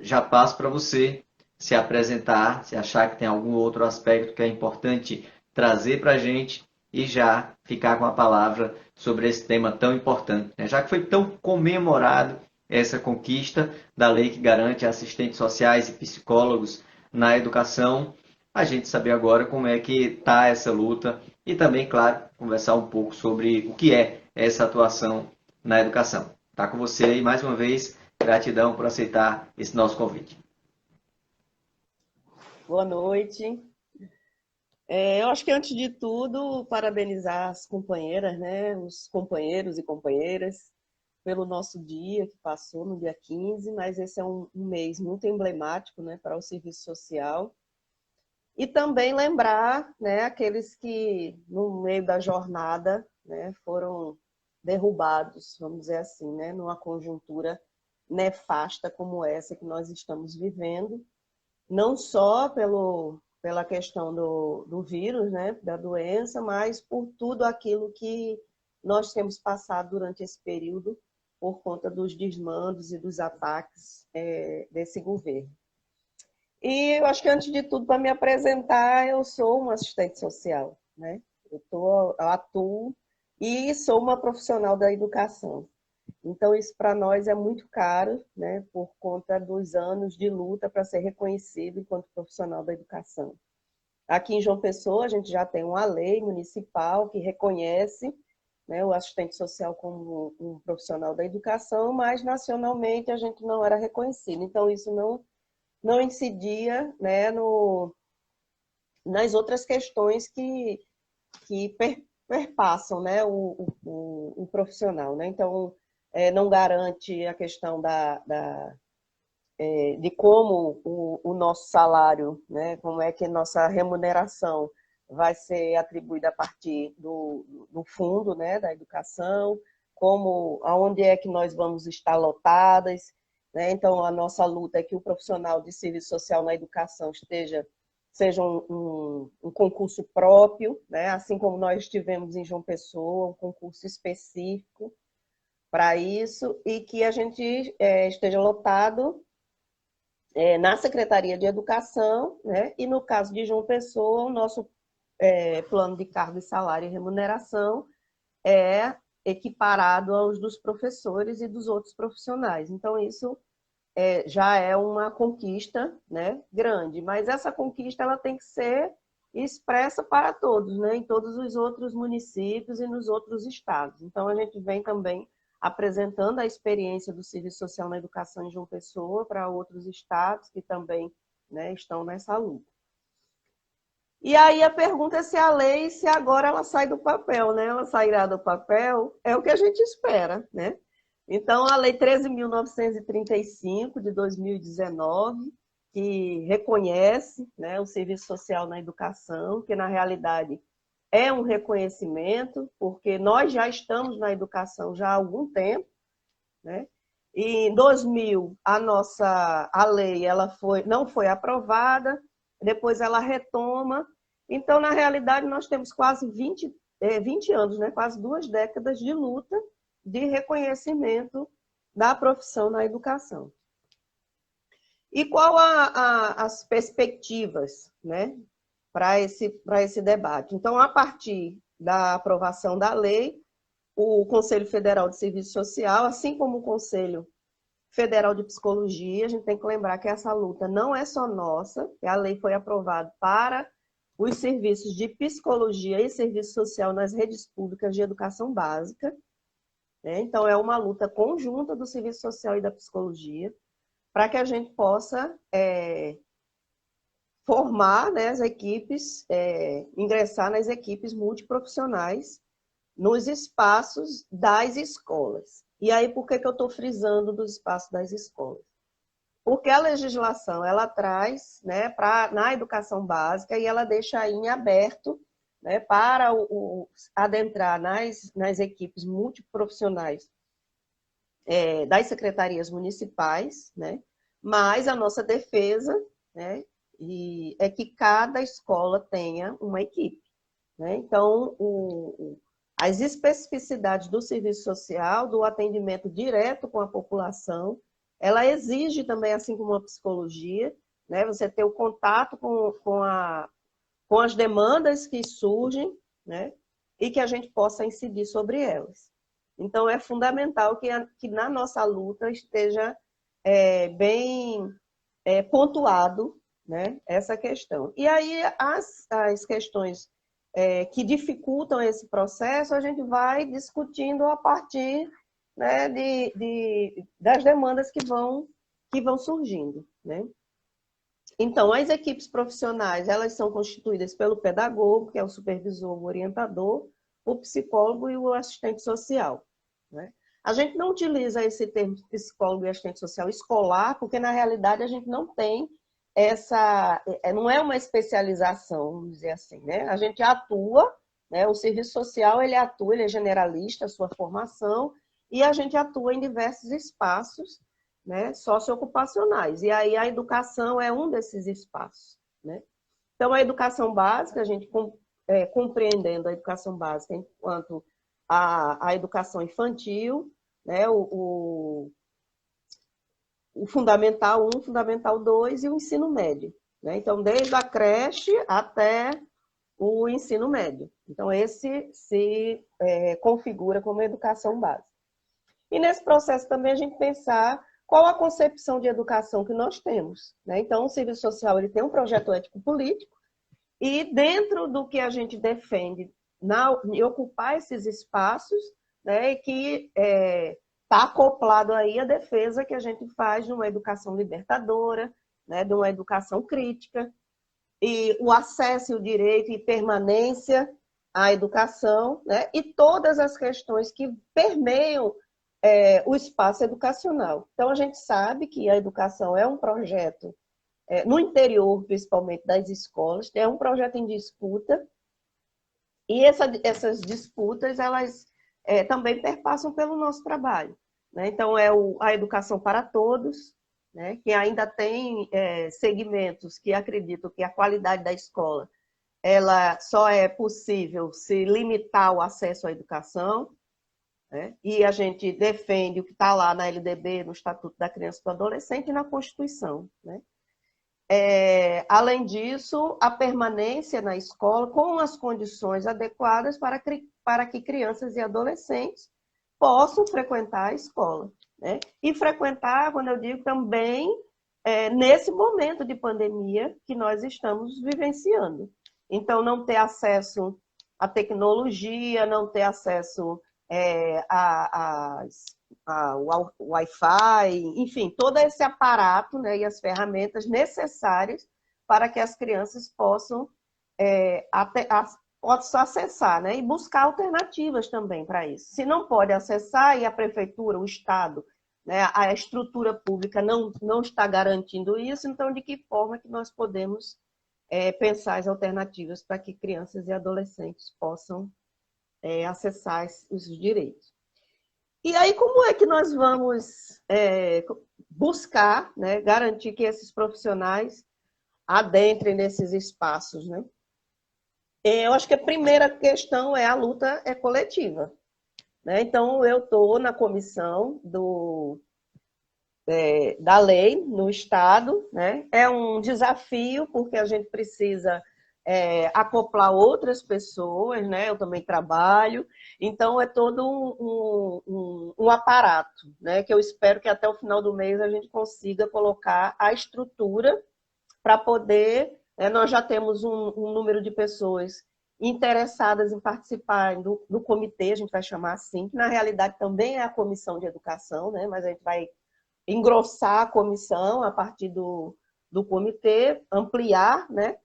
já passo para você se apresentar, se achar que tem algum outro aspecto que é importante trazer para a gente e já ficar com a palavra sobre esse tema tão importante, né? Já que foi tão comemorado essa conquista da lei que garante assistentes sociais e psicólogos na educação, a gente saber agora como é que está essa luta e também, claro, conversar um pouco sobre o que é essa atuação na educação. Está com você aí mais uma vez. Gratidão por aceitar esse nosso convite. Boa noite. Eu acho que antes de tudo, parabenizar as companheiras, né, os companheiros e companheiras, pelo nosso dia que passou no dia 15, mas esse é um mês muito emblemático, né, para o serviço social. E também lembrar, né, aqueles que, no meio da jornada, né, foram derrubados, vamos dizer assim, né, numa conjuntura nefasta como essa que nós estamos vivendo, não só pela questão do vírus, né, da doença, mas por tudo aquilo que nós temos passado durante esse período por conta dos desmandos e dos ataques desse governo. E eu acho que, antes de tudo, para me apresentar, eu sou uma assistente social, né? Eu atuo e sou uma profissional da educação. Então, isso para nós é muito caro, né, por conta dos anos de luta para ser reconhecido enquanto profissional da educação. Aqui em João Pessoa, a gente já tem uma lei municipal que reconhece, né, o assistente social como um profissional da educação, mas nacionalmente a gente não era reconhecido. Então, isso não incidia, né, nas outras questões que perpassam, né, o profissional. Né? Então, não garante a questão de como o nosso salário, né, como é que a nossa remuneração vai ser atribuída a partir do fundo, né, da educação, aonde é que nós vamos estar lotadas. Né? Então, a nossa luta é que o profissional de serviço social na educação seja um concurso próprio, né? Assim como nós tivemos em João Pessoa, um concurso específico para isso, e que a gente esteja lotado na Secretaria de Educação, né? E no caso de João Pessoa, o nosso plano de cargo e salário e remuneração é equiparado aos dos professores e dos outros profissionais. Então, isso já é uma conquista, né, grande, mas essa conquista ela tem que ser expressa para todos, né, em todos os outros municípios e nos outros estados. Então, a gente vem também apresentando a experiência do serviço social na educação em João Pessoa para outros estados que também, né, estão nessa luta. E aí a pergunta é se a lei, se agora ela sai do papel, né? Ela sairá do papel, é o que a gente espera, né? Então, a Lei 13.935, de 2019, que reconhece, né, o serviço social na educação, que na realidade é um reconhecimento, porque nós já estamos na educação já há algum tempo, né? E em 2000, a lei não foi aprovada, depois ela retoma. Então, na realidade, nós temos quase 20 anos, né? Quase 2 décadas de luta de reconhecimento da profissão na educação. E qual as perspectivas, né, para esse debate? Então, a partir da aprovação da lei, o Conselho Federal de Serviço Social, assim como o Conselho Federal de Psicologia, a gente tem que lembrar que essa luta não é só nossa, que a lei foi aprovada para os serviços de psicologia e serviço social nas redes públicas de educação básica. Então, é uma luta conjunta do serviço social e da psicologia, para que a gente possa formar, né, as equipes, ingressar nas equipes multiprofissionais nos espaços das escolas. E aí, por que eu estou frisando dos espaços das escolas? Porque a legislação, ela traz, né, na educação básica, e ela deixa aí em aberto, né, para adentrar nas equipes multiprofissionais das secretarias municipais, né, mas a nossa defesa, né, é que cada escola tenha uma equipe. Né? Então, as especificidades do serviço social, do atendimento direto com a população, ela exige também, assim como a psicologia, né, você ter o contato com as demandas que surgem, né, e que a gente possa incidir sobre elas. Então, é fundamental que na nossa luta esteja bem pontuado, né, essa questão. E aí, as questões que dificultam esse processo, a gente vai discutindo a partir, né, das demandas que vão surgindo, né? Então, as equipes profissionais, elas são constituídas pelo pedagogo, que é o supervisor, o orientador, o psicólogo e o assistente social, né? A gente não utiliza esse termo psicólogo e assistente social escolar, porque na realidade a gente não tem não é uma especialização, vamos dizer assim, né? A gente atua, né? O serviço social, ele atua, ele é generalista, a sua formação, e a gente atua em diversos espaços, né, socioocupacionais. E aí a educação é um desses espaços, né? Então, a educação básica, a gente compreendendo a educação básica enquanto a educação infantil, né, o Fundamental 1, Fundamental 2 e o ensino médio, né? Então, desde a creche até o ensino médio. Então, esse se configura como educação básica. E nesse processo também a gente pensar qual a concepção de educação que nós temos, né? Então, o serviço social ele tem um projeto ético-político e dentro do que a gente defende em ocupar esses espaços, né, que está acoplado aí a defesa que a gente faz de uma educação libertadora, né, de uma educação crítica, e o acesso e o direito e permanência à educação, né, e todas as questões que permeiam o espaço educacional. Então, a gente sabe que a educação é um projeto, no interior, principalmente, das escolas, é um projeto em disputa, e essas disputas, elas também perpassam pelo nosso trabalho, né? Então, a educação para todos, né, que ainda tem segmentos que acreditam que a qualidade da escola ela só é possível se limitar o acesso à educação, né? E a gente defende o que está lá na LDB, no Estatuto da Criança e do Adolescente e na Constituição, né? Além disso, a permanência na escola com as condições adequadas para que crianças e adolescentes possam frequentar a escola, né? E frequentar, quando eu digo também, nesse momento de pandemia que nós estamos vivenciando. Então, não ter acesso à tecnologia, não ter acesso ao Wi-Fi, enfim, todo esse aparato, né, e as ferramentas necessárias para que as crianças possam acessar, né, e buscar alternativas também para isso. Se não pode acessar e a prefeitura, o Estado, né, a estrutura pública não está garantindo isso, então de que forma que nós podemos pensar as alternativas para que crianças e adolescentes possam acessar os direitos. E aí, como é que nós vamos buscar, né, garantir que esses profissionais adentrem nesses espaços, né? Eu acho que a primeira questão a luta é coletiva, né? Então, eu estou na comissão da lei no Estado, né? É um desafio, porque a gente precisa acoplar outras pessoas, né? Eu também trabalho, então é todo um aparato, né? Que eu espero que até o final do mês a gente consiga colocar a estrutura para poder, nós já temos um número de pessoas interessadas em participar do comitê, a gente vai chamar assim, que na realidade também é a comissão de educação, né? Mas a gente vai engrossar a comissão a partir do comitê, ampliar, né,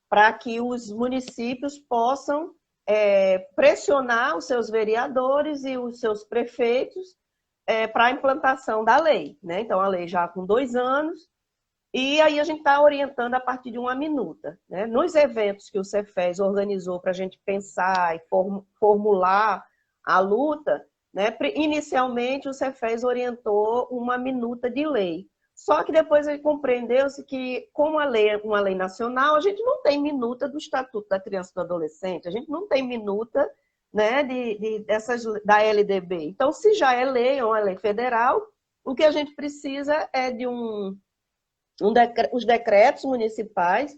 para que os municípios possam pressionar os seus vereadores e os seus prefeitos para a implantação da lei, né? Então, a lei já com 2 anos, e aí a gente está orientando a partir de uma minuta, né? Nos eventos que o Cefes organizou para a gente pensar e formular a luta, né? Inicialmente, o Cefes orientou uma minuta de lei. Só que depois ele compreendeu-se que, como a lei é uma lei nacional, a gente não tem minuta do Estatuto da Criança e do Adolescente, a gente não tem minuta, né, da LDB. Então, se já é uma lei federal, O que a gente precisa é de os decretos municipais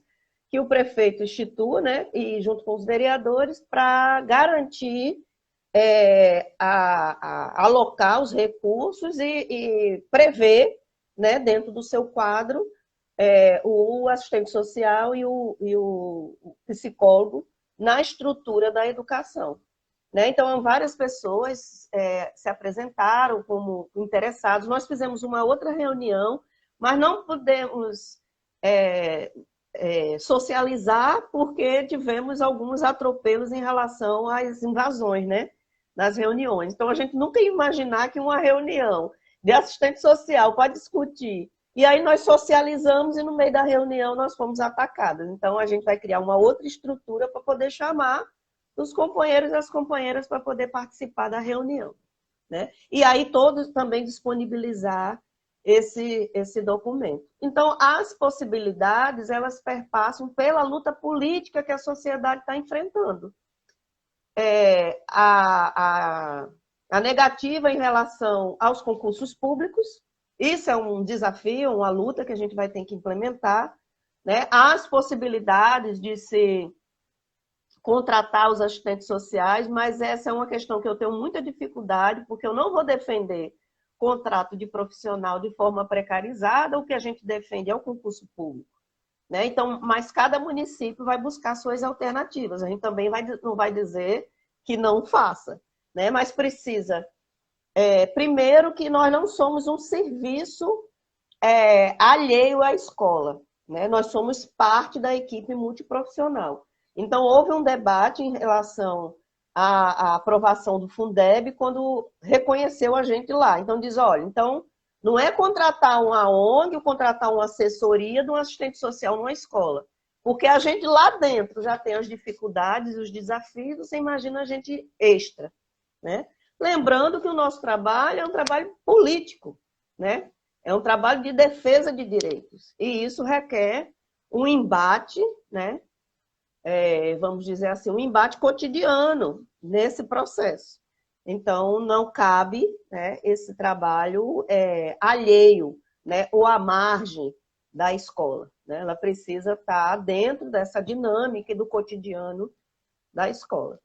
que o prefeito institui, né, e junto com os vereadores, para garantir alocar os recursos e prever, né, dentro do seu quadro, o assistente social e o psicólogo na estrutura da educação. Né? Então, várias pessoas se apresentaram como interessados. Nós fizemos uma outra reunião, mas não pudemos socializar porque tivemos alguns atropelos em relação às invasões, né? Nas reuniões. Então, a gente nunca ia imaginar que uma reunião de assistente social para discutir, e aí nós socializamos e no meio da reunião nós fomos atacadas. Então, a gente vai criar uma outra estrutura para poder chamar os companheiros e as companheiras para poder participar da reunião. Né? E aí todos também disponibilizar esse documento. Então, as possibilidades, elas perpassam pela luta política que a sociedade está enfrentando. A negativa em relação aos concursos públicos, isso é um desafio, uma luta que a gente vai ter que implementar. Né? As possibilidades de se contratar os assistentes sociais, mas essa é uma questão que eu tenho muita dificuldade, porque eu não vou defender contrato de profissional de forma precarizada, o que a gente defende é o concurso público. Né? Então, mas cada município vai buscar suas alternativas. A gente também não vai dizer que não faça, né? Mas precisa, primeiro, que nós não somos um serviço alheio à escola. Né? Nós somos parte da equipe multiprofissional. Então, houve um debate em relação à aprovação do Fundeb quando reconheceu a gente lá. Então, diz, olha, então não é contratar uma ONG ou contratar uma assessoria de um assistente social numa escola. Porque a gente lá dentro já tem as dificuldades, os desafios, você imagina a gente extra. Né? Lembrando que o nosso trabalho é um trabalho político, né? É um trabalho de defesa de direitos. E isso requer um embate, né? Vamos dizer assim, um embate cotidiano nesse processo. Então, não cabe, né, esse trabalho alheio, né, ou à margem da escola. Né? Ela precisa estar dentro dessa dinâmica e do cotidiano da escola.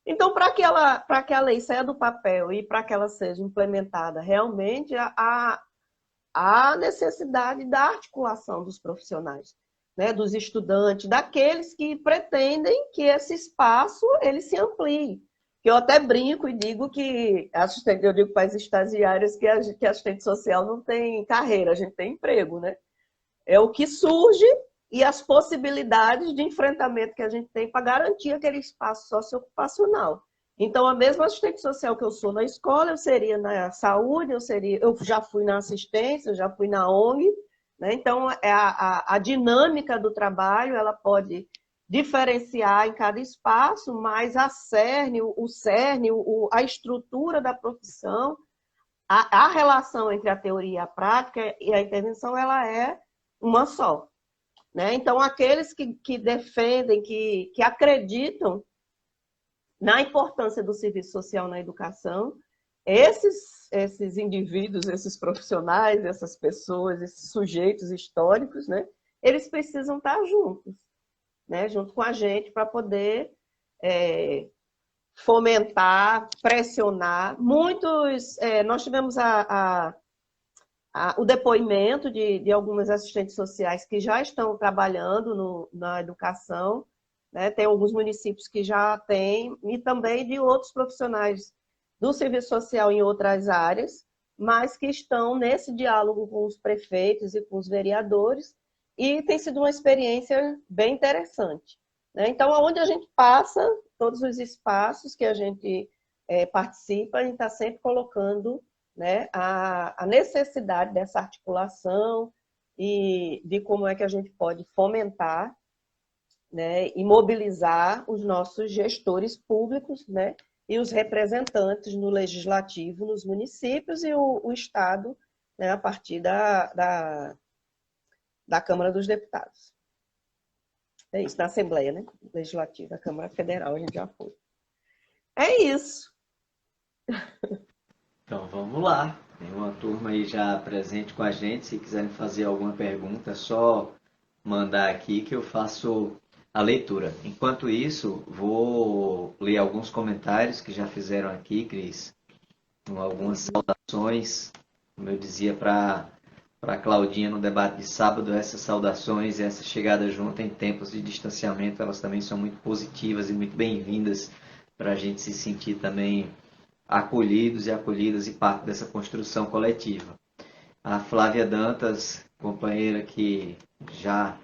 Então, para que a lei saia do papel e para que ela seja implementada realmente, há necessidade da articulação dos profissionais. Né, dos estudantes, daqueles que pretendem que esse espaço ele se amplie. Eu até brinco e digo que eu digo para as estagiárias que assistente social não tem carreira, a gente tem emprego, né? É o que surge e as possibilidades de enfrentamento que a gente tem para garantir aquele espaço socioocupacional. Então, a mesma assistente social que eu sou na escola, eu seria na saúde, eu já fui na assistência, eu já fui na ONG. Então, a dinâmica do trabalho ela pode diferenciar em cada espaço, mas a estrutura da profissão, a relação entre a teoria e a prática e a intervenção, ela é uma só. Né? Então, aqueles que defendem, que acreditam na importância do serviço social na educação, esses indivíduos, esses profissionais, essas pessoas, esses sujeitos históricos, né, eles precisam estar juntos, né, junto com a gente para poder fomentar, pressionar. Nós tivemos o depoimento de algumas assistentes sociais que já estão trabalhando na educação, né, tem alguns municípios que já têm, e também de outros profissionais do serviço social em outras áreas, mas que estão nesse diálogo com os prefeitos e com os vereadores, e tem sido uma experiência bem interessante. Né? Então, aonde a gente passa, todos os espaços que a gente participa, a gente está sempre colocando, né, a necessidade dessa articulação e de como é que a gente pode fomentar, né, e mobilizar os nossos gestores públicos, né, e os representantes no legislativo, nos municípios e o Estado, né, a partir da Câmara dos Deputados. É isso, na Assembleia, né, Legislativa, a Câmara Federal, a gente já foi. É isso. Então, vamos lá. Tem uma turma aí já presente com a gente. Se quiserem fazer alguma pergunta, é só mandar aqui que eu faço a leitura. Enquanto isso, vou ler alguns comentários que já fizeram aqui, Cris, com algumas saudações. Como eu dizia para Claudinha no debate de sábado, essas saudações e essa chegada junto em tempos de distanciamento, elas também são muito positivas e muito bem-vindas para a gente se sentir também acolhidos e acolhidas e parte dessa construção coletiva. A Flávia Dantas, companheira que já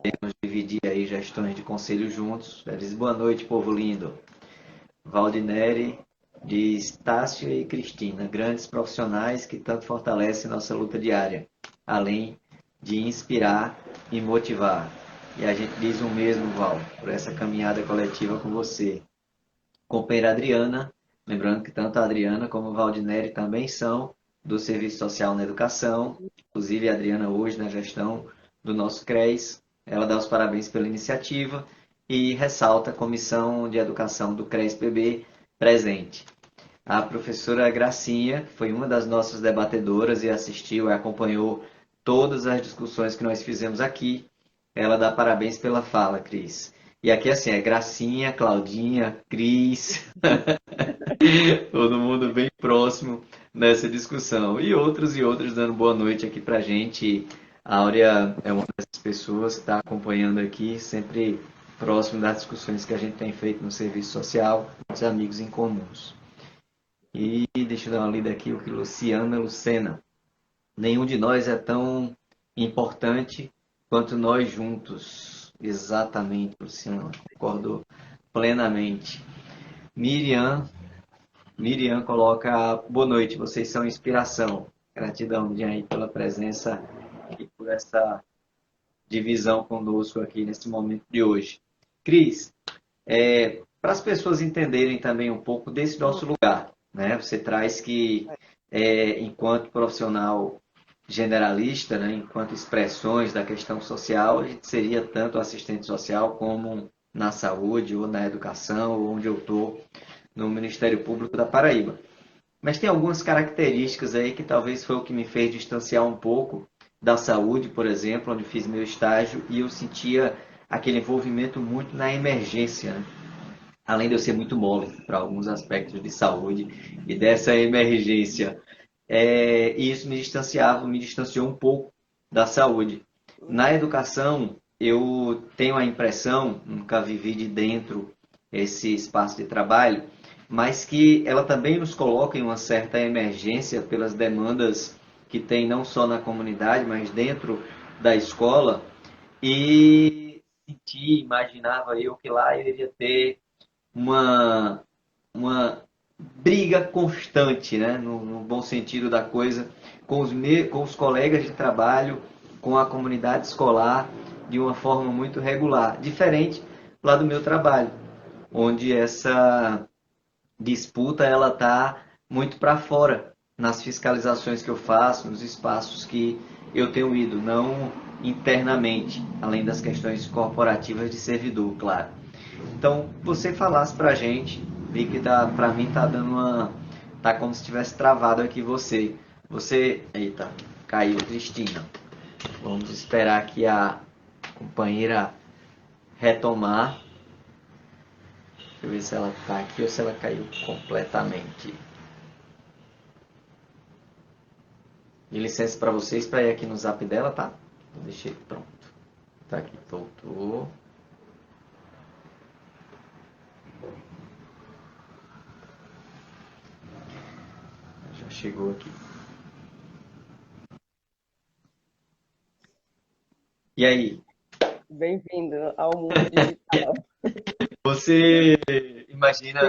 temos dividir aí gestões de conselho juntos, ela diz boa noite, povo lindo. Valdineri diz Tássio e Cristina, grandes profissionais que tanto fortalecem nossa luta diária, além de inspirar e motivar. E a gente diz o mesmo, Val, por essa caminhada coletiva com você. Companheira Adriana, lembrando que tanto a Adriana como o Valdineri também são do Serviço Social na Educação, inclusive a Adriana hoje na gestão do nosso CRES, ela dá os parabéns pela iniciativa e ressalta a Comissão de Educação do CRES-PB presente. A professora Gracinha, que foi uma das nossas debatedoras e assistiu e acompanhou todas as discussões que nós fizemos aqui, ela dá parabéns pela fala, Cris. E aqui assim, é Gracinha, Claudinha, Cris, todo mundo bem próximo nessa discussão. E outros dando boa noite aqui pra gente. A Áurea é uma dessas pessoas que está acompanhando aqui, sempre próximo das discussões que a gente tem feito no serviço social, os amigos em comuns. E deixa eu dar uma lida aqui, o que Luciana Lucena. Nenhum de nós é tão importante quanto nós juntos. Exatamente, Luciana, concordo plenamente. Miriam coloca, boa noite, vocês são inspiração. Gratidão, Miriam, aí, pela presença e por essa divisão conosco aqui nesse momento de hoje. Cris, para as pessoas entenderem também um pouco desse nosso lugar, né? Você traz que, enquanto profissional generalista, né, enquanto expressões da questão social, a gente seria tanto assistente social como na saúde ou na educação, ou onde eu estou, no Ministério Público da Paraíba. Mas tem algumas características aí que talvez foi o que me fez distanciar um pouco da saúde, por exemplo, onde fiz meu estágio e eu sentia aquele envolvimento muito na emergência, né? Além de eu ser muito mole para alguns aspectos de saúde e dessa emergência. E isso me distanciou um pouco da saúde. Na educação, eu tenho a impressão, nunca vivi de dentro esse espaço de trabalho, mas que ela também nos coloca em uma certa emergência pelas demandas que tem não só na comunidade, mas dentro da escola. E imaginava eu que lá eu iria ter uma briga constante, né, no bom sentido da coisa, com os colegas de trabalho, com a comunidade escolar, de uma forma muito regular, diferente lá do meu trabalho, onde essa disputa ela está muito para fora nas fiscalizações que eu faço, nos espaços que eu tenho ido, não internamente, além das questões corporativas de servidor, claro. Então, você falasse para a gente, vi que para mim tá dando uma, tá como se tivesse travado aqui eita, caiu, Cristina. Vamos esperar aqui a companheira retomar. Deixa eu ver se ela está aqui ou se ela caiu completamente. De licença para vocês para ir aqui no zap dela, tá? Deixei pronto. Tá aqui, voltou. Já chegou aqui. E aí? Bem-vindo ao mundo digital. Você imagina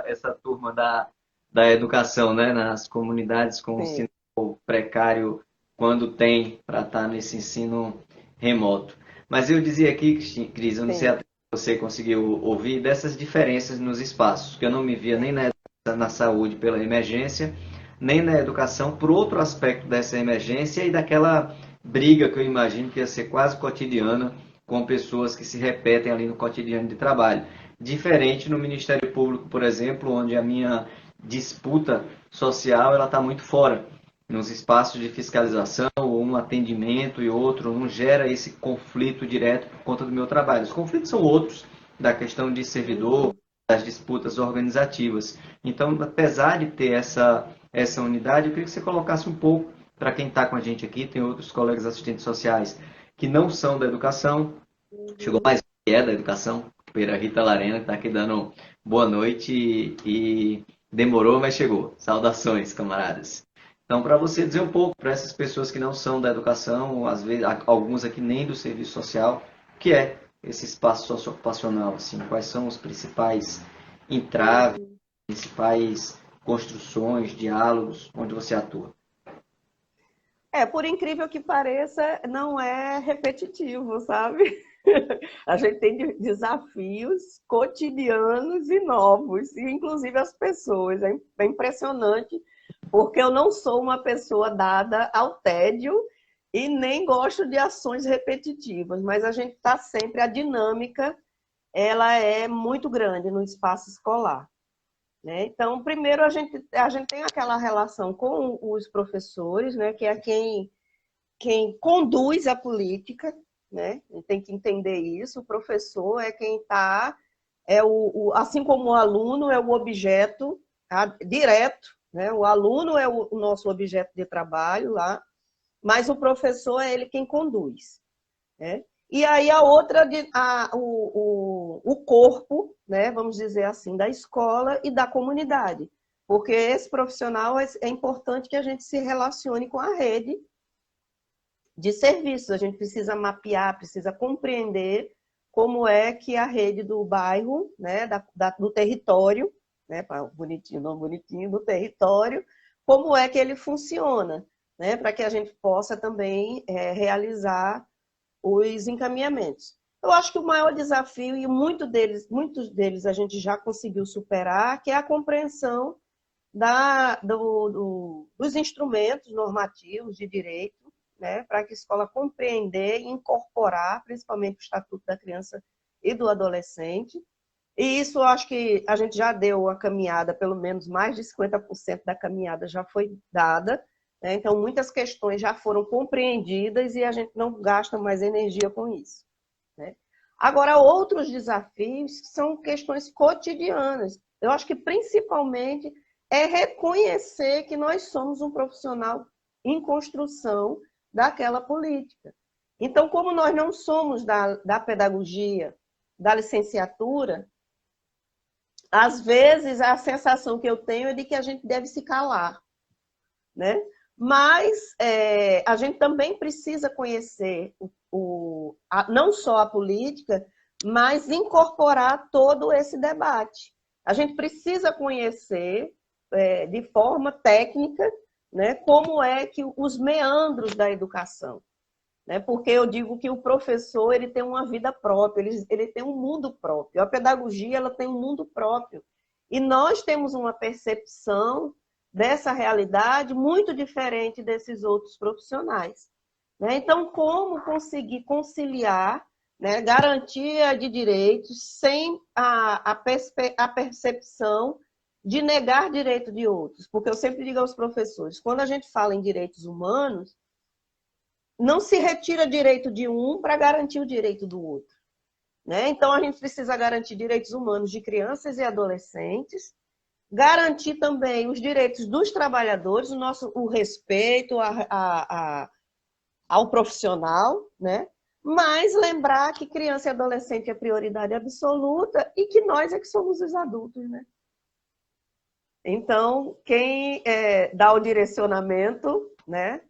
essa turma da educação, né, nas comunidades com Sim. ensino precário, quando tem para estar nesse ensino remoto. Mas eu dizia aqui, Cris, eu não sei até se você conseguiu ouvir, dessas diferenças nos espaços, que eu não me via nem na saúde pela emergência, nem na educação por outro aspecto dessa emergência e daquela briga que eu imagino que ia ser quase cotidiana com pessoas que se repetem ali no cotidiano de trabalho. Diferente no Ministério Público, por exemplo, onde a minha disputa social, ela está muito fora. Nos espaços de fiscalização, um atendimento e outro, não gera esse conflito direto por conta do meu trabalho. Os conflitos são outros, da questão de servidor, das disputas organizativas. Então, apesar de ter essa unidade, eu queria que você colocasse um pouco, para quem está com a gente aqui, tem outros colegas assistentes sociais que não são da educação, chegou mais que é da educação, Pera Rita Larena, que está aqui dando boa noite e demorou, mas chegou. Saudações, camaradas. Então, para você dizer um pouco para essas pessoas que não são da educação, às vezes alguns aqui nem do serviço social, o que é esse espaço socioocupacional? Assim, quais são os principais entraves, principais construções, diálogos, onde você atua? Por incrível que pareça, não é repetitivo, sabe? A gente tem desafios cotidianos e novos, e inclusive as pessoas. É impressionante, porque eu não sou uma pessoa dada ao tédio e nem gosto de ações repetitivas, mas a gente está sempre, a dinâmica, ela é muito grande no espaço escolar, né? Então, primeiro, a gente tem aquela relação com os professores, né, que é quem conduz a política, né? A gente tem que entender isso. O professor é quem está, assim como o aluno é o objeto, tá, direto, né? O aluno é o nosso objeto de trabalho lá, mas o professor é ele quem conduz, né? E aí a outra, o corpo, né, vamos dizer assim, da escola e da comunidade. Porque esse profissional é importante que a gente se relacione com a rede de serviços. A gente precisa mapear, precisa compreender como é que a rede do bairro, né, do território, né, bonitinho, não bonitinho, do território, como é que ele funciona, né, para que a gente possa também realizar os encaminhamentos. Eu acho que o maior desafio, e muitos deles a gente já conseguiu superar, que é a compreensão dos instrumentos normativos de direito, né, para que a escola compreender e incorporar, principalmente o Estatuto da Criança e do Adolescente. E isso eu acho que a gente já deu a caminhada, pelo menos mais de 50% da caminhada já foi dada, né? Então, muitas questões já foram compreendidas e a gente não gasta mais energia com isso, né? Agora, outros desafios são questões cotidianas. Eu acho que, principalmente, é reconhecer que nós somos um profissional em construção daquela política. Então, como nós não somos da pedagogia, da licenciatura, às vezes a sensação que eu tenho é de que a gente deve se calar, né? Mas a gente também precisa conhecer não só a política, mas incorporar todo esse debate. A gente precisa conhecer de forma técnica, né, como é que os meandros da educação, né? Porque eu digo que o professor ele tem uma vida própria, ele tem um mundo próprio. A pedagogia ela tem um mundo próprio. E nós temos uma percepção dessa realidade muito diferente desses outros profissionais, né? Então, como conseguir conciliar, né, garantia de direitos sem a percepção de negar direito de outros? Porque eu sempre digo aos professores, quando a gente fala em direitos humanos, não se retira direito de um para garantir o direito do outro, né? Então, a gente precisa garantir direitos humanos de crianças e adolescentes, garantir também os direitos dos trabalhadores, o respeito ao profissional, né? Mas lembrar que criança e adolescente é prioridade absoluta e que nós é que somos os adultos, né? Então, quem dá o direcionamento, né,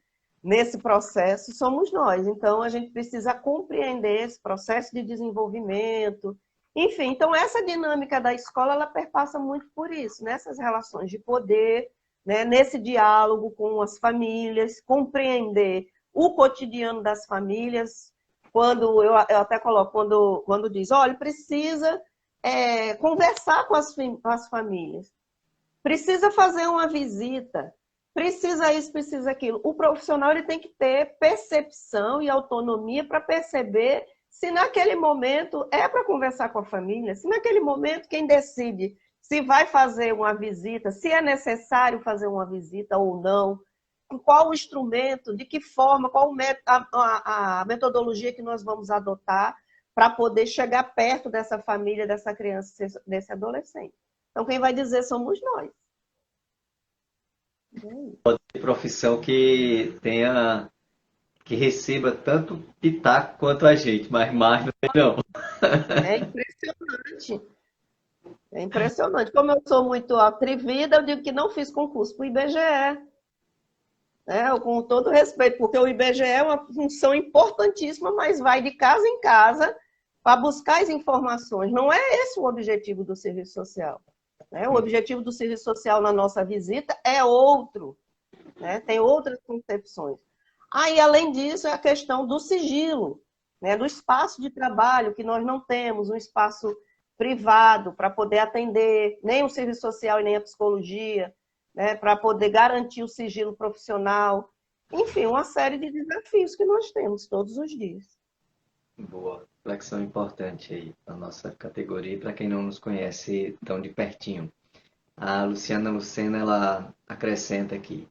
nesse processo somos nós. Então, a gente precisa compreender esse processo de desenvolvimento. Enfim, então essa dinâmica da escola, ela perpassa muito por isso, nessas relações de poder, né, nesse diálogo com as famílias, compreender o cotidiano das famílias. Quando eu até coloco, quando diz, olha, precisa conversar com as famílias, precisa fazer uma visita, precisa isso, precisa aquilo. O profissional ele tem que ter percepção e autonomia para perceber se naquele momento é para conversar com a família, se naquele momento quem decide se vai fazer uma visita, se é necessário fazer uma visita ou não, qual o instrumento, de que forma, qual a metodologia que nós vamos adotar para poder chegar perto dessa família, dessa criança, desse adolescente. Então, quem vai dizer somos nós. Profissão que tenha, que receba tanto pitaco quanto a gente, mas mais não. É impressionante. É impressionante. Como eu sou muito atrevida, eu digo que não fiz concurso para o IBGE. Com todo respeito, porque o IBGE é uma função importantíssima, mas vai de casa em casa para buscar as informações. Não é esse o objetivo do serviço social. O objetivo do serviço social na nossa visita é outro. Tem outras concepções. Aí, além disso, é a questão do sigilo, do espaço de trabalho, que nós não temos, um espaço privado para poder atender nem o serviço social e nem a psicologia, para poder garantir o sigilo profissional. Enfim, uma série de desafios que nós temos todos os dias. Boa, reflexão importante aí na nossa categoria, para quem não nos conhece tão de pertinho. A Luciana Lucena, ela acrescenta aqui.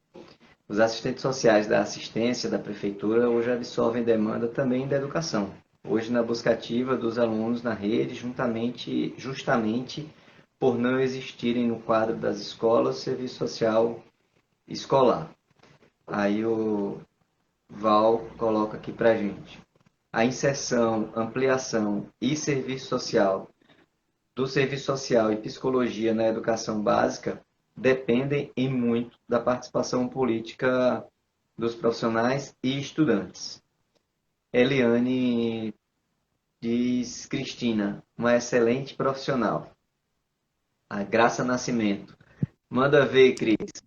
Os assistentes sociais da assistência da prefeitura hoje absorvem demanda também da educação. Hoje na busca ativa dos alunos na rede, justamente por não existirem no quadro das escolas serviço social escolar. Aí o Val coloca aqui para a gente. A inserção, ampliação e serviço social do serviço social e psicologia na educação básica dependem em muito da participação política dos profissionais e estudantes. Eliane diz, Cristina, uma excelente profissional. A Graça Nascimento. Manda ver, Cris.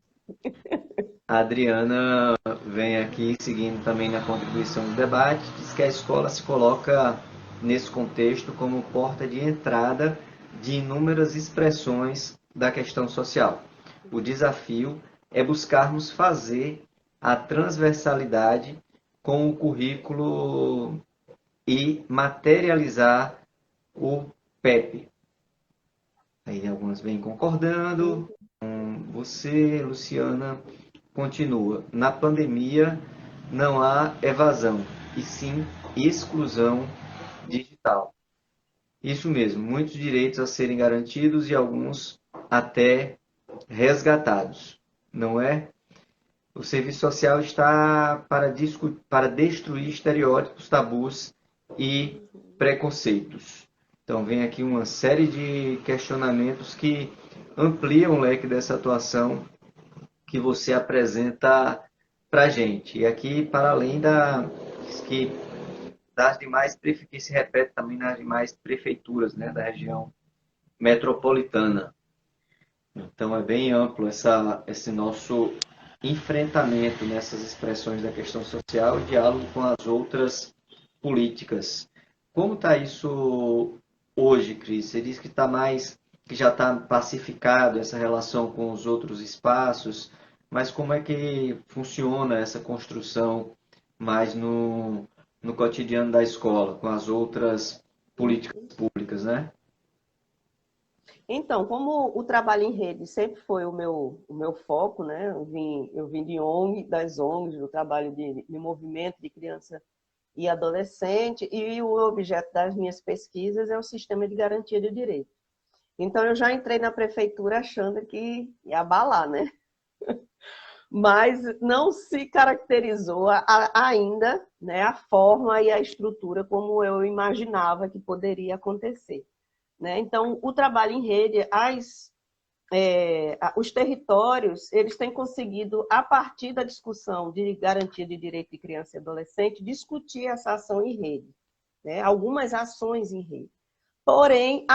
A Adriana vem aqui seguindo também na contribuição do debate, diz que a escola se coloca nesse contexto como porta de entrada de inúmeras expressões da questão social. O desafio é buscarmos fazer a transversalidade com o currículo e materializar o PEP. Aí algumas vêm concordando. Você, Luciana, continua. Na pandemia não há evasão, e sim exclusão digital. Isso mesmo, muitos direitos a serem garantidos e alguns até resgatados, não é? O serviço social está para destruir estereótipos, tabus e preconceitos. Então, vem aqui uma série de questionamentos que ampliam o leque dessa atuação que você apresenta para a gente. E aqui, para além das demais, que se repete também nas demais prefeituras, né, da região metropolitana. Então, é bem amplo esse nosso enfrentamento nessas expressões da questão social e diálogo com as outras políticas. Como está isso hoje, Cris? Você disse que já está pacificado essa relação com os outros espaços, mas como é que funciona essa construção mais no cotidiano da escola, com as outras políticas públicas, né? Então, como o trabalho em rede sempre foi o meu foco, né? Eu vim de ONG, das ONGs, do trabalho de movimento de criança e adolescente, e o objeto das minhas pesquisas é o sistema de garantia de direito. Então, eu já entrei na prefeitura achando que ia abalar, né? Mas não se caracterizou ainda, né, a forma e a estrutura como eu imaginava que poderia acontecer. Né? Então, o trabalho em rede, os territórios, eles têm conseguido, a partir da discussão de garantia de direito de criança e adolescente, discutir essa ação em rede, né? Algumas ações em rede. Porém,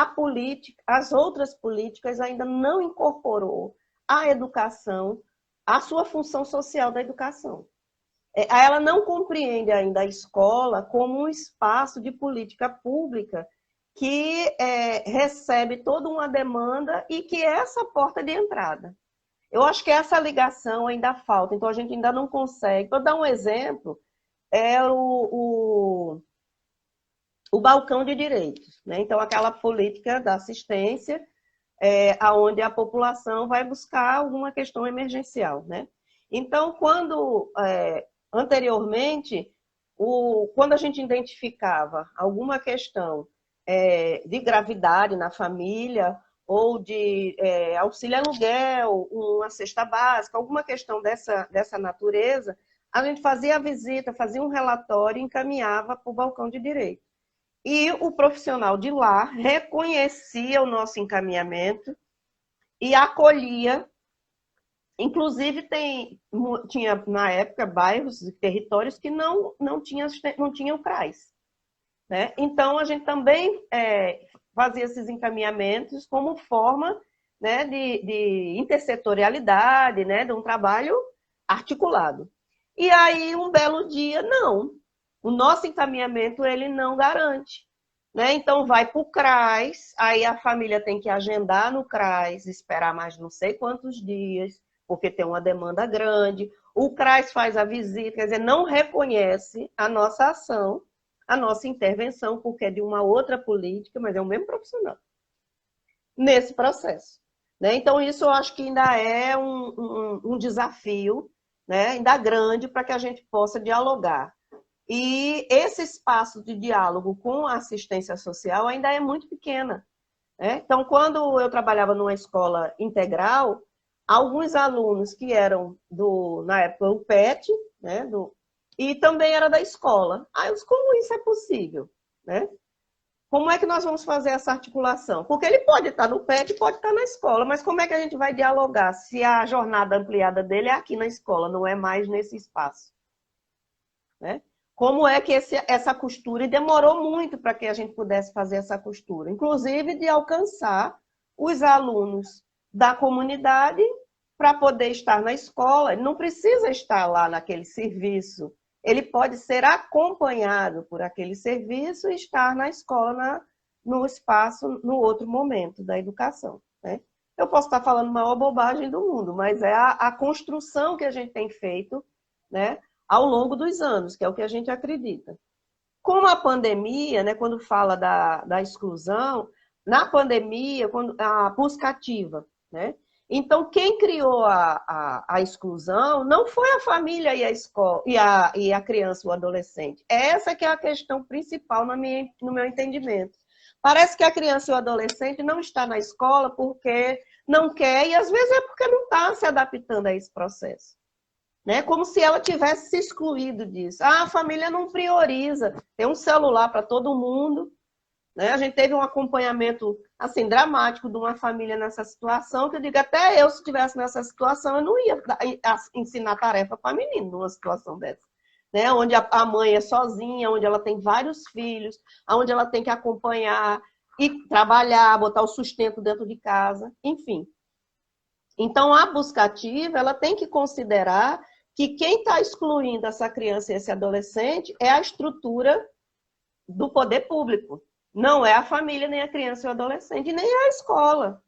as outras políticas ainda não incorporou a educação, a sua função social da educação. Ela não compreende ainda a escola como um espaço de política pública que recebe toda uma demanda e que é essa porta de entrada. Eu acho que essa ligação ainda falta, então a gente ainda não consegue. Para dar um exemplo, é o balcão de direitos, né? Então, aquela política da assistência aonde a população vai buscar alguma questão emergencial, né? Então, anteriormente, quando a gente identificava alguma questão de gravidade na família, ou de auxílio aluguel, uma cesta básica, alguma questão dessa natureza, a gente fazia a visita, fazia um relatório e encaminhava para o balcão de direito. E o profissional de lá reconhecia o nosso encaminhamento e acolhia. Inclusive, tinha, na época, bairros e territórios que não tinham CRAS. Né? Então, a gente também fazia esses encaminhamentos como forma, né, de intersetorialidade, né, de um trabalho articulado. E aí, um belo dia, não. O nosso encaminhamento, ele não garante. Né? Então, vai para o CRAS, aí a família tem que agendar no CRAS, esperar mais não sei quantos dias, porque tem uma demanda grande. O CRAS faz a visita, quer dizer, não reconhece a nossa ação, a nossa intervenção, porque é de uma outra política, mas é o mesmo profissional, nesse processo. Né? Então, isso eu acho que ainda é um desafio, né? Ainda grande, para que a gente possa dialogar. E esse espaço de diálogo com a assistência social ainda é muito pequena. Né? Então, quando eu trabalhava numa escola integral, alguns alunos que eram na época, o PET, né, e também era da escola. Como isso é possível? Né? Como é que nós vamos fazer essa articulação? Porque ele pode estar no PET, pode estar na escola, mas como é que a gente vai dialogar se a jornada ampliada dele é aqui na escola, não é mais nesse espaço? Né? Como é que essa costura, e demorou muito para que a gente pudesse fazer essa costura, inclusive de alcançar os alunos da comunidade para poder estar na escola. Ele não precisa estar lá naquele serviço, ele pode ser acompanhado por aquele serviço e estar na escola, no espaço, no outro momento da educação. Né? Eu posso estar falando a maior bobagem do mundo, mas é a construção que a gente tem feito, né, ao longo dos anos, que é o que a gente acredita. Com a pandemia, né, quando fala da exclusão, na pandemia, a busca ativa, né? Então, quem criou a exclusão não foi a família e a escola, e a criança ou adolescente. Essa que é a questão principal no meu entendimento. Parece que a criança ou o adolescente não está na escola porque não quer, e às vezes é porque não está se adaptando a esse processo. Né? Como se ela tivesse se excluído disso. A família não prioriza. Tem um celular para todo mundo. Né? A gente teve um acompanhamento assim, dramático de uma família nessa situação, que eu digo, até eu, se estivesse nessa situação, eu não ia ensinar tarefa para menino numa situação dessa. Né? Onde a mãe é sozinha, onde ela tem vários filhos, onde ela tem que acompanhar e trabalhar, botar o sustento dentro de casa, enfim. Então, a busca ativa, ela tem que considerar que quem está excluindo essa criança e esse adolescente é a estrutura do poder público. Não é a família, nem a criança e o adolescente, nem a escola.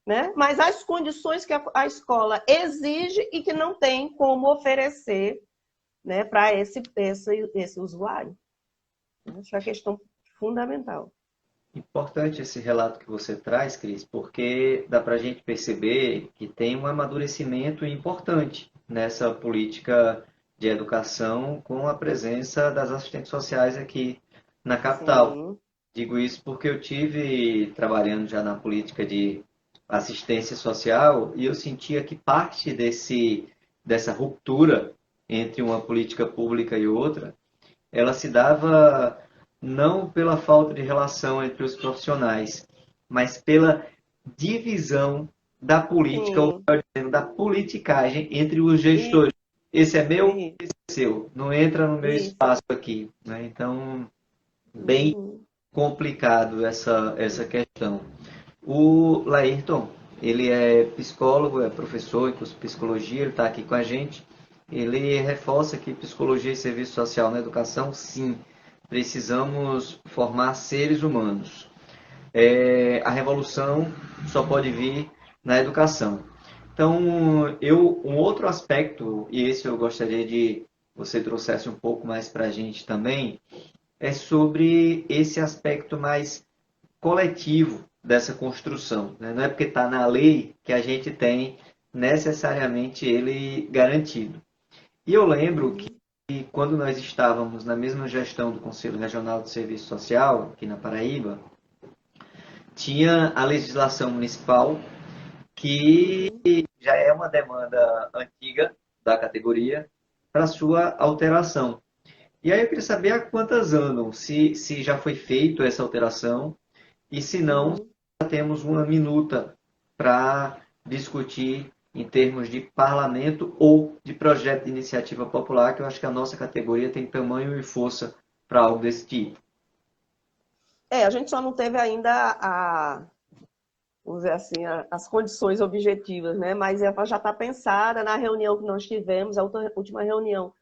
Né? Mas as condições que a escola exige e que não tem como oferecer, né, para esse usuário. Acho a questão fundamental. Importante esse relato que você traz, Cris, porque dá para a gente perceber que tem um amadurecimento importante nessa política de educação com a presença das assistentes sociais aqui na capital. Sim. Digo isso porque eu tive trabalhando já na política de assistência social e eu sentia que parte dessa ruptura entre uma política pública e outra, ela se dava não pela falta de relação entre os profissionais, mas pela divisão da política, ou melhor dizendo, da politicagem entre os gestores. Esse é meu, esse é seu. Não entra no meu espaço aqui. Né? Então, bem complicado essa questão. O Laírton, ele é psicólogo, é professor em curso de psicologia, ele está aqui com a gente. Ele reforça que psicologia e serviço social na educação, sim, precisamos formar seres humanos. A revolução só pode vir na educação. Então, um outro aspecto, e esse eu gostaria de você trouxesse um pouco mais para a gente também, é sobre esse aspecto mais coletivo dessa construção, né? Não é porque está na lei que a gente tem necessariamente ele garantido. E eu lembro que Uhum. quando nós estávamos na mesma gestão do Conselho Regional de Serviço Social, aqui na Paraíba, tinha a legislação municipal que Uhum. já é uma demanda antiga da categoria para sua alteração. E aí eu queria saber a quantas andam, se já foi feita essa alteração e se não, Uhum. já temos uma minuta para discutir em termos de parlamento ou de projeto de iniciativa popular, que eu acho que a nossa categoria tem tamanho e força para algo desse tipo. A gente só não teve ainda vamos dizer assim, as condições objetivas, né? Mas ela já está pensada na reunião que nós tivemos, a última reunião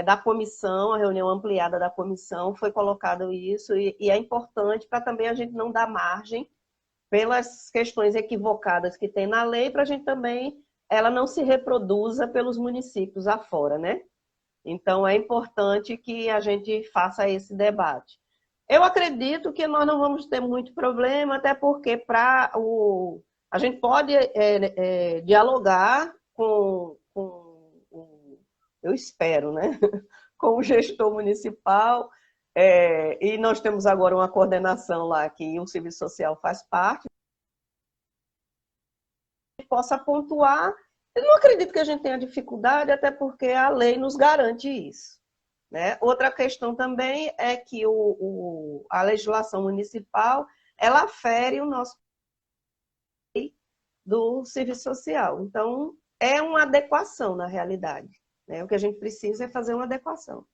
da comissão, a reunião ampliada da comissão, foi colocado isso, e é importante para também a gente não dar margem pelas questões equivocadas que tem na lei, para a gente também ela não se reproduza pelos municípios afora, né? Então é importante que a gente faça esse debate. Eu acredito que nós não vamos ter muito problema, até porque a gente pode dialogar eu espero, né? Com o gestor municipal, e nós temos agora uma coordenação lá que o serviço social faz parte, possa pontuar. Eu não acredito que a gente tenha dificuldade, até porque a lei nos garante isso. Né? Outra questão também é que a legislação municipal ela fere o nosso do serviço social. Então, é uma adequação na realidade. Né? O que a gente precisa é fazer uma adequação.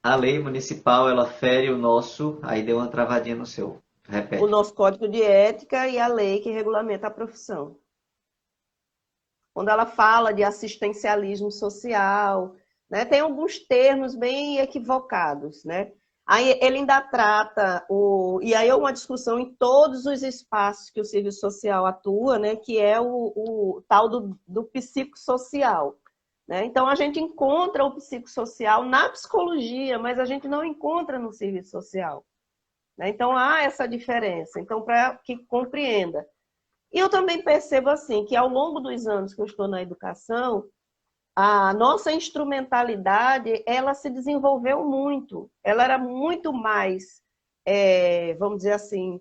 A lei municipal, ela fere o nosso, aí deu uma travadinha no seu. O Repete. nosso código de ética e a lei que regulamenta a profissão. Quando ela fala de assistencialismo social, né, tem alguns termos bem equivocados, né? Aí ele ainda trata e aí é uma discussão em todos os espaços que o serviço social atua, né, que é o tal do psicossocial. Né? Então a gente encontra o psicossocial na psicologia, mas a gente não encontra no serviço social. Né? Então há essa diferença. Então, para que compreenda. E eu também percebo assim que ao longo dos anos que eu estou na educação, a nossa instrumentalidade ela se desenvolveu muito. Ela era muito mais, vamos dizer assim,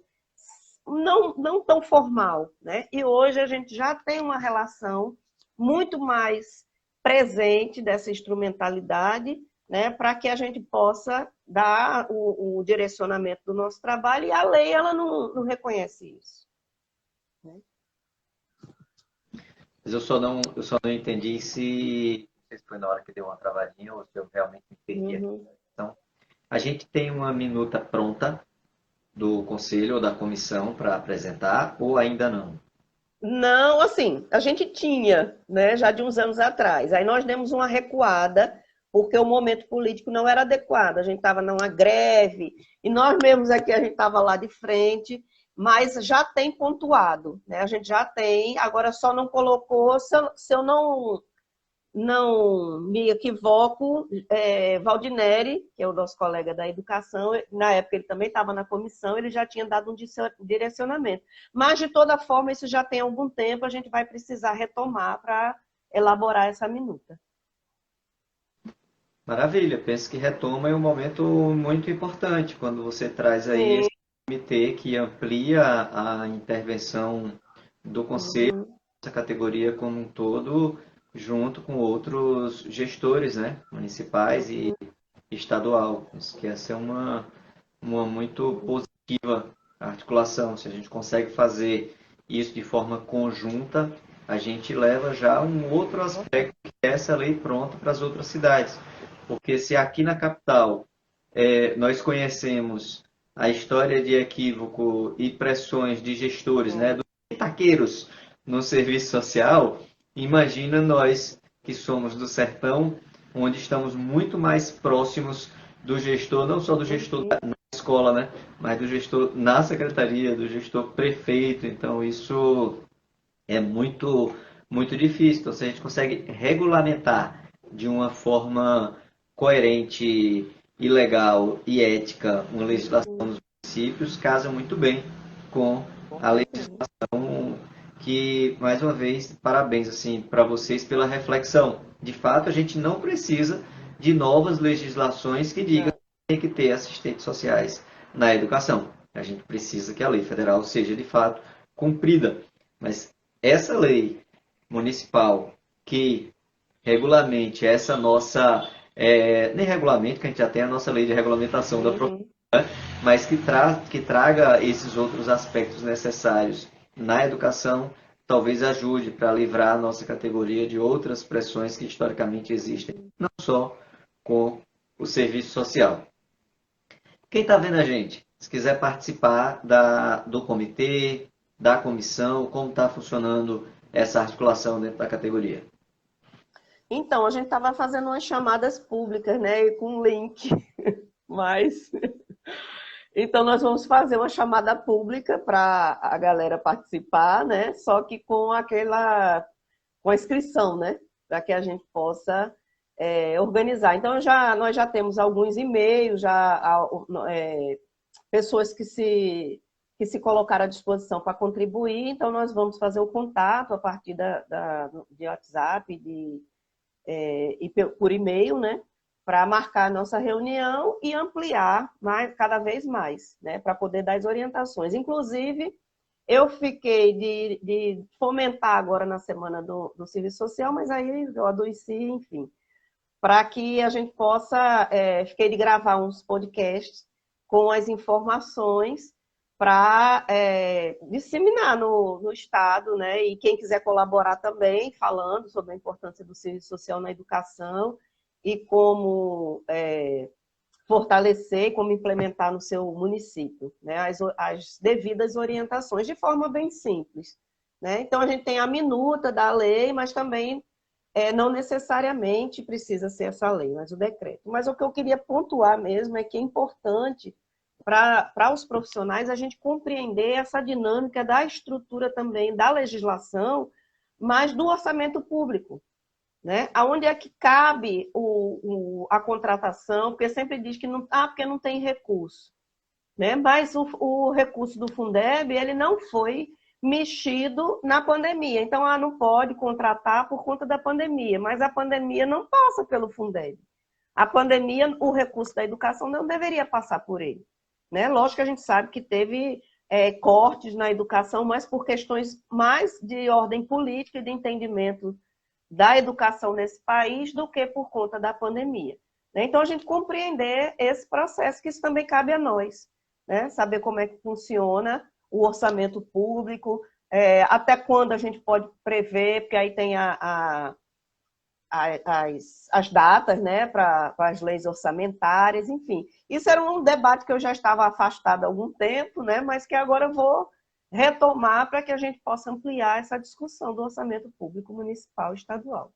não tão formal, né? E hoje a gente já tem uma relação muito mais presente dessa instrumentalidade, né? Para que a gente possa dar o direcionamento do nosso trabalho, e a lei ela não reconhece isso. Né? Mas eu só não entendi se, não sei se foi na hora que deu uma travadinha ou se eu realmente entendi aqui. Uhum. Então, a gente tem uma minuta pronta do conselho ou da comissão para apresentar ou ainda não? Não, assim, a gente tinha, né, já de uns anos atrás. Aí nós demos uma recuada, porque o momento político não era adequado. A gente estava numa greve, e nós mesmos aqui, a gente estava lá de frente, mas já tem pontuado, né? A gente já tem, agora só não colocou, se eu não me equivoco, Valdineri, que é o nosso colega da educação, na época ele também estava na comissão, ele já tinha dado um direcionamento. Mas, de toda forma, isso já tem algum tempo, a gente vai precisar retomar para elaborar essa minuta. Maravilha, penso que retoma é um momento muito importante quando você traz aí Sim. esse comitê que amplia a intervenção do conselho, Uhum. essa categoria como um todo, junto com outros gestores, né, municipais e estadual. Penso que essa é uma muito positiva articulação. Se a gente consegue fazer isso de forma conjunta, a gente leva já um outro aspecto que é essa lei pronta para as outras cidades. Porque se aqui na capital nós conhecemos a história de equívoco e pressões de gestores, né, dos taqueiros no serviço social, imagina nós que somos do sertão, onde estamos muito mais próximos do gestor, não só do gestor Uhum. na escola, né, mas do gestor na secretaria, do gestor prefeito. Então isso é muito difícil. Então, se a gente consegue regulamentar de uma forma coerente e legal e ética uma legislação dos municípios casa muito bem com Com a certeza. legislação que, mais uma vez, parabéns assim para vocês pela reflexão. De fato, a gente não precisa de novas legislações que digam Não. que tem que ter assistentes sociais na educação. A gente precisa que a lei federal seja, de fato, cumprida. Mas essa lei municipal que regulamente essa nossa, nem regulamento, que a gente já tem a nossa lei de regulamentação da profissão, Uhum. mas que traga esses outros aspectos necessários na educação, talvez ajude para livrar a nossa categoria de outras pressões que historicamente existem, não só com o serviço social. Quem está vendo a gente, se quiser participar do comitê, da comissão, como está funcionando essa articulação dentro da categoria? Então, a gente estava fazendo umas chamadas públicas, né, com link, mas então nós vamos fazer uma chamada pública para a galera participar, né? Só que com a inscrição, né? Para que a gente possa organizar. Então nós já temos alguns e-mails, pessoas que se colocaram à disposição para contribuir. Então nós vamos fazer o contato a partir de WhatsApp, e por e-mail, né? Para marcar a nossa reunião e ampliar cada vez mais, né? Para poder dar as orientações. Inclusive, eu fiquei de fomentar agora na semana do Serviço Social, mas aí eu adoeci, enfim, para que a gente possa, fiquei de gravar uns podcasts com as informações para disseminar no Estado, né? E quem quiser colaborar também, falando sobre a importância do serviço social na educação e como fortalecer, como implementar no seu município, né? As devidas orientações, de forma bem simples, né? Então, a gente tem a minuta da lei, mas também não necessariamente precisa ser essa lei, mas o decreto. Mas o que eu queria pontuar mesmo é que é importante para os profissionais a gente compreender essa dinâmica da estrutura também da legislação, mas do orçamento público, né? Aonde é que cabe a contratação, porque sempre diz que não, porque não tem recurso, né? Mas o recurso do Fundeb, ele não foi mexido na pandemia. Então, não pode contratar por conta da pandemia, mas a pandemia não passa pelo Fundeb. A pandemia, o recurso da educação não deveria passar por ele, né? Lógico que a gente sabe que teve cortes na educação, mas por questões mais de ordem política e de entendimento da educação nesse país do que por conta da pandemia, né? Então, a gente compreender esse processo, que isso também cabe a nós, né? Saber como é que funciona o orçamento público, até quando a gente pode prever, porque aí tem as datas, né, para as leis orçamentárias, enfim. Isso era um debate que eu já estava afastado há algum tempo, né, mas que agora eu vou retomar para que a gente possa ampliar essa discussão do orçamento público municipal e estadual.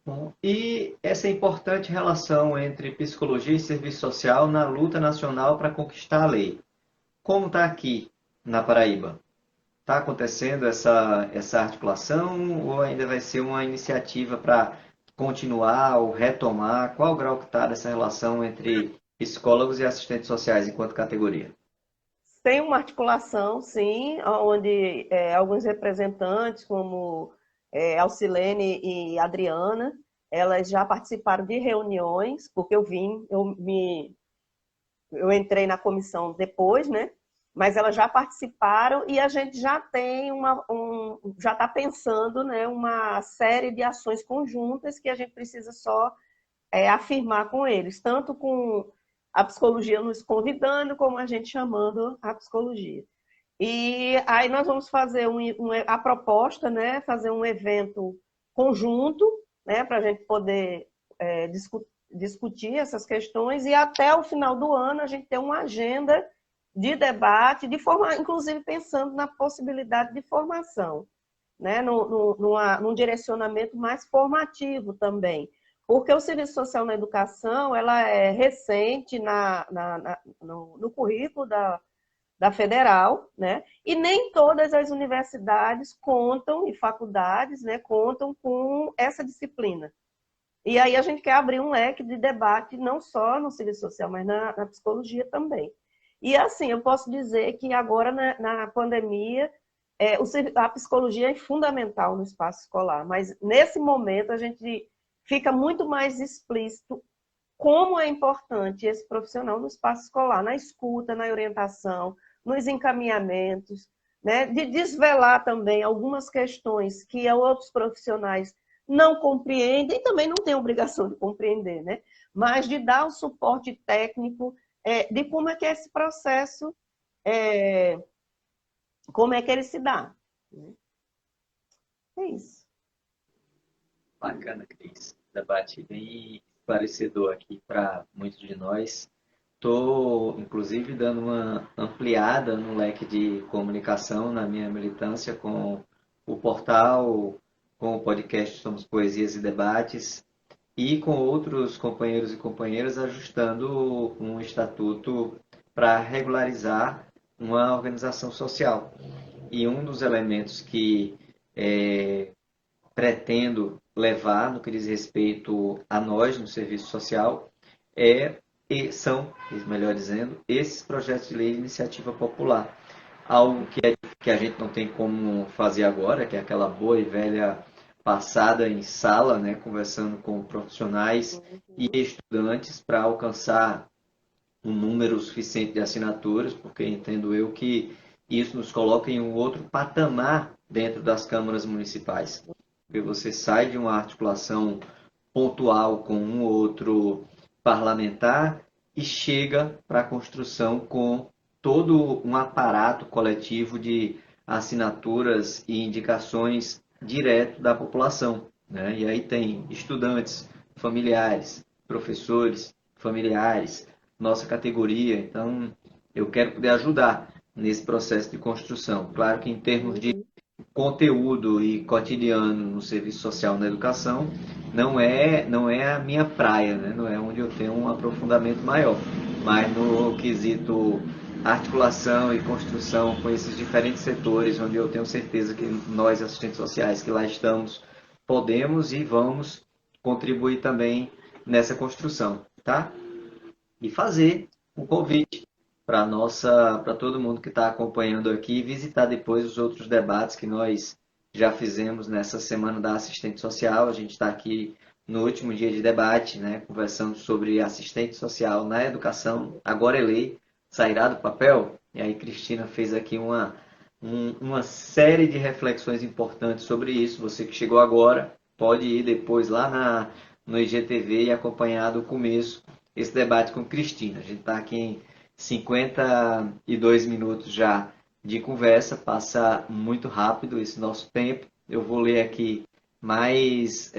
Bom, e essa importante relação entre psicologia e serviço social na luta nacional para conquistar a lei. Como está aqui na Paraíba? Está acontecendo essa articulação ou ainda vai ser uma iniciativa para continuar ou retomar? Qual o grau que está dessa relação entre psicólogos e assistentes sociais enquanto categoria? Tem uma articulação, sim, onde alguns representantes, como Alcilene e Adriana, elas já participaram de reuniões, porque eu entrei na comissão depois, né? Mas elas já participaram e a gente já tem já está pensando, né, uma série de ações conjuntas que a gente precisa só afirmar com eles, tanto com a psicologia nos convidando, como a gente chamando a psicologia. E aí nós vamos fazer a proposta, né, fazer um evento conjunto, né, para a gente poder discutir essas questões e até o final do ano a gente ter uma agenda de debate, inclusive pensando na possibilidade de formação, né, num direcionamento mais formativo também. Porque o serviço social na educação, ela é recente no currículo da federal, né? E nem todas as universidades contam, e faculdades, né, contam com essa disciplina, E aí a gente quer abrir um leque de debate, não só no serviço social, mas na psicologia também. E assim, eu posso dizer que agora na pandemia, a psicologia é fundamental no espaço escolar, mas nesse momento a gente fica muito mais explícito como é importante esse profissional no espaço escolar, na escuta, na orientação, nos encaminhamentos, né? De desvelar também algumas questões que outros profissionais não compreendem e também não têm obrigação de compreender, né? Mas de dar o suporte técnico de como é que é esse processo, como é que ele se dá. É isso. Bacana, Cris. Debate bem esclarecedor aqui para muitos de nós. Estou, inclusive, dando uma ampliada no leque de comunicação na minha militância com o portal, com o podcast Somos Poesias e Debates e com outros companheiros e companheiras ajustando um estatuto para regularizar uma organização social. E um dos elementos que pretendo levar no que diz respeito a nós no serviço social são, melhor dizendo, esses projetos de lei de iniciativa popular. Algo que a gente não tem como fazer agora, que é aquela boa e velha passada em sala, né, conversando com profissionais e estudantes para alcançar um número suficiente de assinaturas, porque entendo eu que isso nos coloca em um outro patamar dentro das câmaras municipais. Porque você sai de uma articulação pontual com um ou outro parlamentar e chega para a construção com todo um aparato coletivo de assinaturas e indicações direto da população, né? E aí tem estudantes, familiares, professores, familiares, nossa categoria. Então, eu quero poder ajudar nesse processo de construção. Claro que em termos de conteúdo e cotidiano no serviço social na educação, não é a minha praia, né? Não é onde eu tenho um aprofundamento maior. Mas no quesito articulação e construção com esses diferentes setores, onde eu tenho certeza que nós, assistentes sociais que lá estamos, podemos e vamos contribuir também nessa construção, tá? E fazer um convite para todo mundo que está acompanhando aqui e visitar depois os outros debates que nós já fizemos nessa semana da assistente social. A gente está aqui no último dia de debate, né, conversando sobre assistente social na educação. Agora é lei, sairá do papel. E aí Cristina fez aqui uma série de reflexões importantes sobre isso. Você que chegou agora pode ir depois lá no IGTV e acompanhar do começo esse debate com Cristina. A gente está aqui em 52 minutos já de conversa, passa muito rápido esse nosso tempo. Eu vou ler aqui mais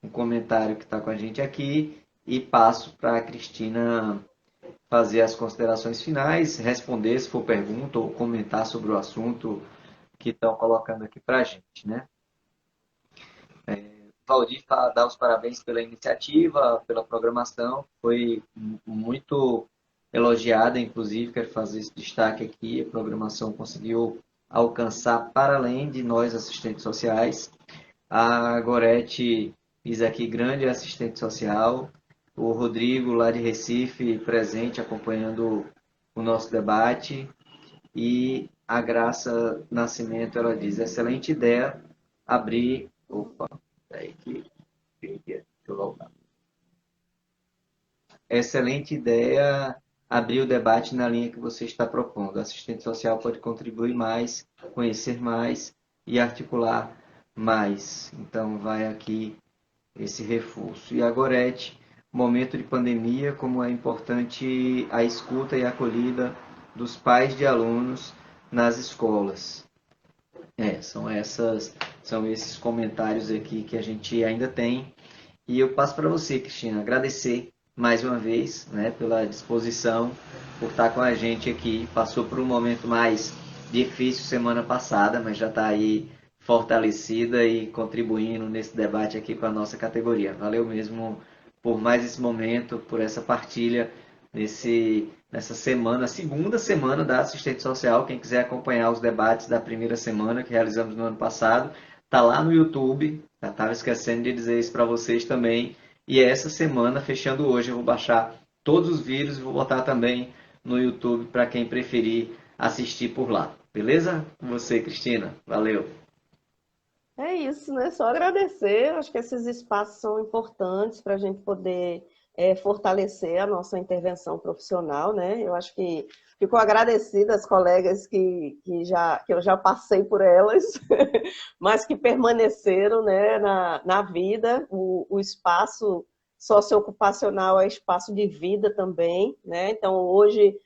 um comentário que está com a gente aqui e passo para a Cristina fazer as considerações finais, responder se for pergunta ou comentar sobre o assunto que estão colocando aqui para a gente, né? Valdir dá os parabéns pela iniciativa, pela programação, foi muito elogiada, inclusive, quero fazer esse destaque aqui, a programação conseguiu alcançar para além de nós, assistentes sociais. A Gorete diz aqui, grande assistente social, o Rodrigo, lá de Recife, presente, acompanhando o nosso debate, e a Graça Nascimento, ela diz, excelente ideia abrir... Opa, deixa eu voltar. Excelente ideia abrir o debate na linha que você está propondo. O assistente social pode contribuir mais, conhecer mais e articular mais. Então, vai aqui esse reforço. E a Gorete, momento de pandemia, como é importante a escuta e a acolhida dos pais de alunos nas escolas. São esses comentários aqui que a gente ainda tem. E eu passo para você, Cristina, agradecer mais uma vez, né, pela disposição, por estar com a gente aqui. Passou por um momento mais difícil semana passada, mas já está aí fortalecida e contribuindo nesse debate aqui com a nossa categoria. Valeu mesmo por mais esse momento, por essa partilha nessa semana, segunda semana da assistente social. Quem quiser acompanhar os debates da primeira semana que realizamos no ano passado, está lá no YouTube. Já estava esquecendo de dizer isso para vocês também. E essa semana, fechando hoje, eu vou baixar todos os vídeos e vou botar também no YouTube para quem preferir assistir por lá. Beleza? Com você, Cristina. Valeu. É isso, né? Só agradecer. Acho que esses espaços são importantes para a gente poder fortalecer a nossa intervenção profissional, né? Eu acho que fico agradecida às colegas que eu já passei por elas, mas que permaneceram, né, na vida. O espaço socioocupacional é espaço de vida também, né? Então, hoje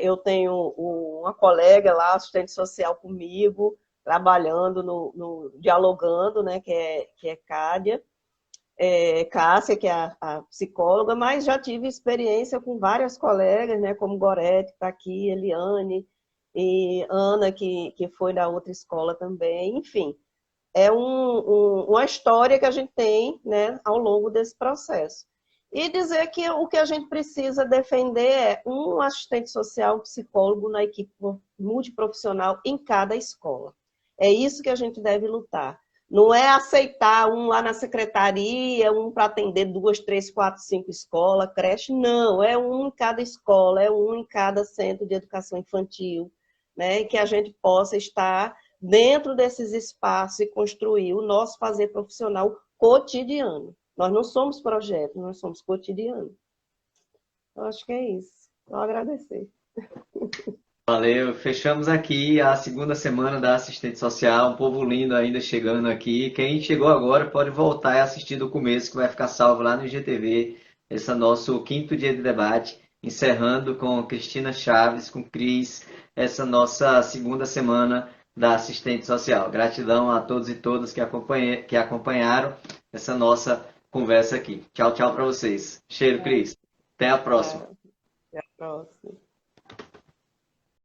eu tenho uma colega lá, assistente social comigo, trabalhando, dialogando, né, que é Cádia, Cássia, que é a psicóloga, mas já tive experiência com várias colegas, né, como Gorete, que está aqui, Eliane, e Ana, que foi da outra escola também, enfim. É uma história que a gente tem, né, ao longo desse processo. E dizer que o que a gente precisa defender é um assistente social, um psicólogo na equipe multiprofissional em cada escola. É isso que a gente deve lutar. Não é aceitar um lá na secretaria, um para atender 2, 3, 4, 5 escolas, creche. Não, é um em cada escola, é um em cada centro de educação infantil, né? E que a gente possa estar dentro desses espaços e construir o nosso fazer profissional cotidiano. Nós não somos projeto, nós somos cotidiano. Eu acho que é isso. Só agradecer. Valeu, fechamos aqui a segunda semana da assistente social, um povo lindo ainda chegando aqui. Quem chegou agora pode voltar e assistir do começo, que vai ficar salvo lá no IGTV. Esse é nosso quinto dia de debate, encerrando com Cristina Chaves, com Cris, essa nossa segunda semana da assistente social. Gratidão a todos e todas que acompanharam essa nossa conversa aqui. Tchau, tchau para vocês. Cheiro, Cris. Até a próxima. Até a próxima.